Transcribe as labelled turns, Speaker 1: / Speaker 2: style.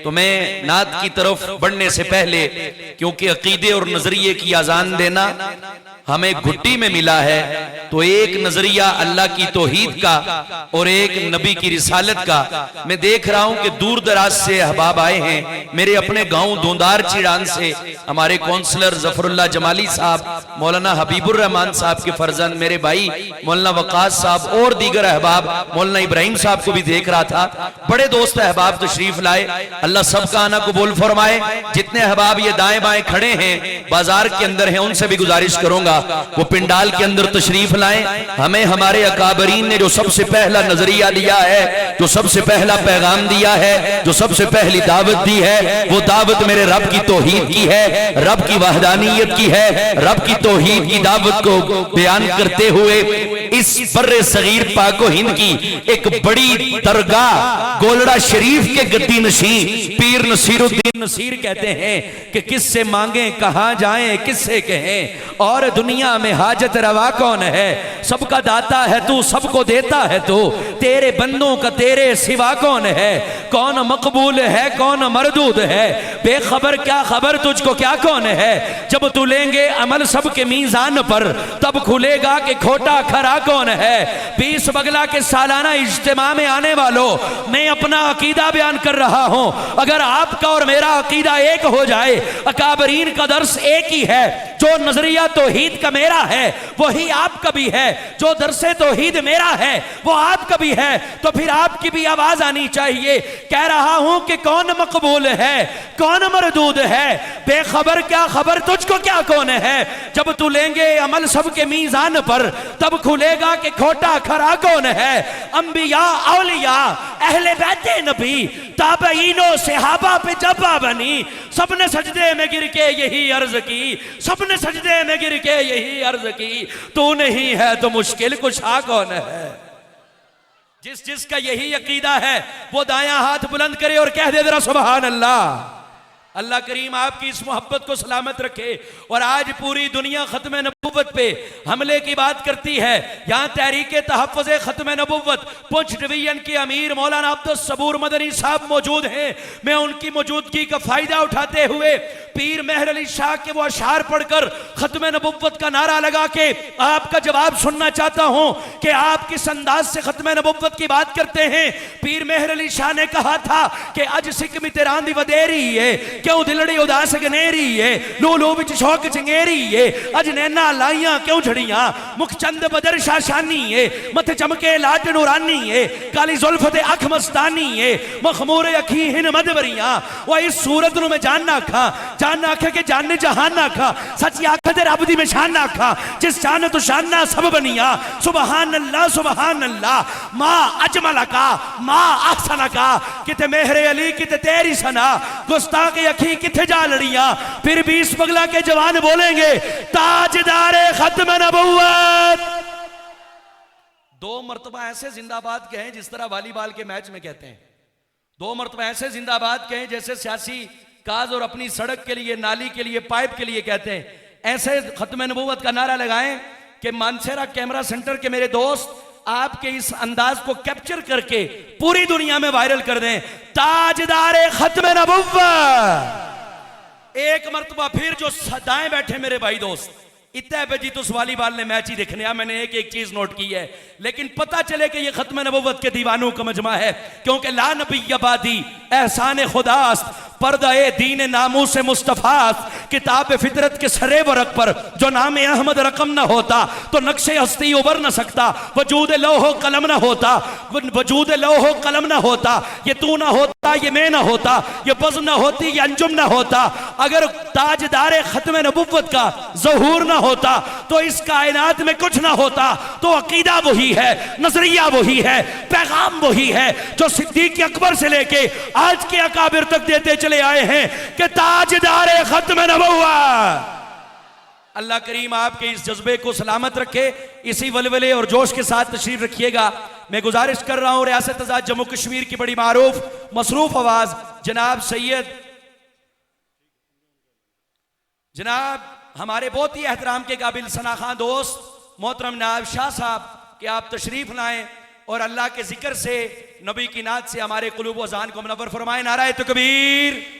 Speaker 1: तो मैं नात की तरफ बढ़ने से पहले, क्योंकि अकीदे और नजरिए की आजान देना हमें घुट्टी में मिला है, तो एक नजरिया अल्लाह की तौहीद का और एक नबी की रिसालत का। मैं देख रहा हूं कि दूर दराज से अहबाब आए हैं। मेरे अपने गांव दोंदार चिड़ान से हमारे काउंसलर जफरुल्लाह जमाली साहब, मौलाना हबीबुर रहमान साहब के फर्जंद मेरे भाई मौलाना वकास साहब और दीगर अहबाब, मौलाना इब्राहिम साहब को भी देख रहा था। बड़े दोस्त अहबाब तशरीफ लाए। अल्लाह सबका आना कबूल फरमाए। जितने अहबाब ये दाएं बाएं खड़े हैं, बाजार के अंदर हैं, उनसे भी गुजारिश करूंगा वो पिंडाल के अंदर तशरीफ लाएं। हमें हमारे अकाबरीन ने जो सबसे पहला नजरिया दिया है, जो सबसे पहला पैगाम दिया है, जो सबसे पहली दावत दी है, वो दावत मेरे रब की तौहीद की है, रब की वहदानियत की है। रब की तौहीद की दावत को बयान करते हुए इस बर्रे सगीर पाको हिंद की एक बड़ी दरगाह गोलड़ा शरीफ के गद्दी नशीं पीर नसीरुद्दीन नसीर कहते हैं कि किससे मांगे, कहां जाएं, किससे कहें, और दुनिया में हाजत रवा कौन है? सबका दाता है तू, सबको देता है तू, तेरे बंदों का तेरे सिवा कौन है? कौन मकबूल है, कौन मरदूद है? बेखबर क्या खबर तुझको, क्या कौन है? जब तू लेंगे अमल सबके मीजान पर, तब खुलेगा कि खोटा खरा कौन है? 20 बगला के सालाना इज्तिमा में आने वालों, मैं अपना अकीदा बयान कर रहा हूं। अगर आपका और मेरा अकीदा एक हो जाए, अकाबरीन का दर्स एक ही है, जो नजरिया तौहीद का मेरा है वही आपका भी है, जो दरसे तौहीद मेरा है वो आपका भी है, तो फिर आपकी भी आवाज आनी चाहिए। कह रहा हूं कि कौन मकबूल है, कौन मरदूद है? बेखबर क्या खबर तुझको, क्या कौन है? जब तू लेंगे अमल सबके मीजान पर, तब खुलेगा कि खोटा खरा कौन है? अंबिया, औलिया, अहले बैते नबी, ताबईनो सहाबा पे जब्बा बनी, सबने सजदे में गिर के यही अर्ज की, सबने सजदे में गिर के यही अर्ज की, तू नहीं है तो मुश्किल कुशा कौन है? जिसका यही अकीदा है वो दायां हाथ बुलंद करे और कह दे जरा सुभान अल्लाह। अल्लाह करीम आपकी इस मोहब्बत को सलामत रखे। और आज पूरी दुनिया खत्म नबुव्वत पे हमले की बात करती है। यहाँ तहरीके तहफ़्फ़ुज़े खत्म नबुव्वत पुंछ डिवीजन के अमीर मौलाना अब्दुल सबूर मदनी साहब मौजूद हैं। मैं उनकी मौजूदगी का फायदा उठाते हुए पीर मेहर अली शाह के वो अशार पढ़कर खत्म नबुव्वत का नारा लगा के आपका जवाब सुनना चाहता हूं कि आप किस अंदाज से खत्म नबुव्वत की बात करते हैं। पीर मेहर अली शाह ने कहा था कि अज सिक में तेरा दी वधेरी है, क्यों दिलड़ी उदास गनेरी है, लो लो विच शौक चंगेरी है, अज नैना लाइया क्यों झड़ियां, मुख चंद बदर शाशानी है, मथे चमके लाट नूरानी है, काली जुल्फ ते अख मस्तानी है, मखमूर अखी हिन मदवरियां। वो इस सूरत नु मैं जानना खा, जान आखे के जाने जहान ना खा, सच्ची आखे ते रब दी मैं शान ना खा, जिस शान तो शाना सब बनिया। सुबहान अल्लाह, सुबहान अल्लाह। माँ अजमल का, माँ अहसन का, किते मेहरे अली किते तेरी सना, गुस्ताखी अखी किथे जा लड़िया। फिर 20 पगला के जवान बोलेंगे ताजदारे खत्म नबुव्वत। 2 मरतबा ऐसे जिंदाबाद कहें जिस तरह वॉलीबॉल के मैच में कहते हैं। 2 मरतबा ऐसे जिंदाबाद कहें जैसे सियासी काज और अपनी सड़क के लिए, नाली के लिए, पाइप के लिए कहते हैं। ऐसे खत्म नबुव्वत का नारा लगाएं कि मानसेरा कैमरा सेंटर के मेरे दोस्त आपके इस अंदाज को कैप्चर करके पूरी दुनिया में वायरल कर दें। ताजदारे खत्म नबुव्वत। एक मरतबा फिर जो दाएं बैठे मेरे भाई दोस्त, इतना पे जी तो वालीबॉल ने मैच ही देखने आ, मैंने एक चीज नोट की है, लेकिन पता चले कि ये खत्म नबुव्वत के दीवानों का मजमा है, क्योंकि ला नबी आबादी एहसान खुदास्त, पर्दा-ए दीन नामू से मुस्तफास, किताब फितरत के सरे वरक पर जो नाम अहमद रकम न होता तो नक्शे हस्ती उबर न सकता, वजूद लौहो कलम न होता, वजूद लौहो कलम न होता, ये तू न होता, ये मैं न होता, ये बज़ न होती, ये अंजुम न होता, अगर ताजदारे खत्म नबुव्वत का ज़हूर न होता तो इस कायनात में कुछ ना होता। तो अकीदा वही है, नजरिया वही है, पैगाम वही है जो सिद्दीक अकबर से लेके आज के अकाबिर तक देते चले आए हैं कि ताजदारे खत्म नबुव्वत। अल्लाह करीम आपके इस जज्बे को सलामत रखे। इसी वलवले और जोश के साथ तशरीफ रखिएगा। मैं गुजारिश कर रहा हूं रियासत आज़ाद जम्मू कश्मीर की बड़ी मारूफ मसरूफ आवाज जनाब सैयद, जनाब हमारे बहुत ही एहतराम के काबिल सना खां दोस्त मोहतरम नायब शाह साहब कि आप तशरीफ लाएं और अल्लाह के जिक्र से नबी की नात से हमारे कुलूब व ज़ान को मुनव्वर फरमाए। नाराए तकबीर।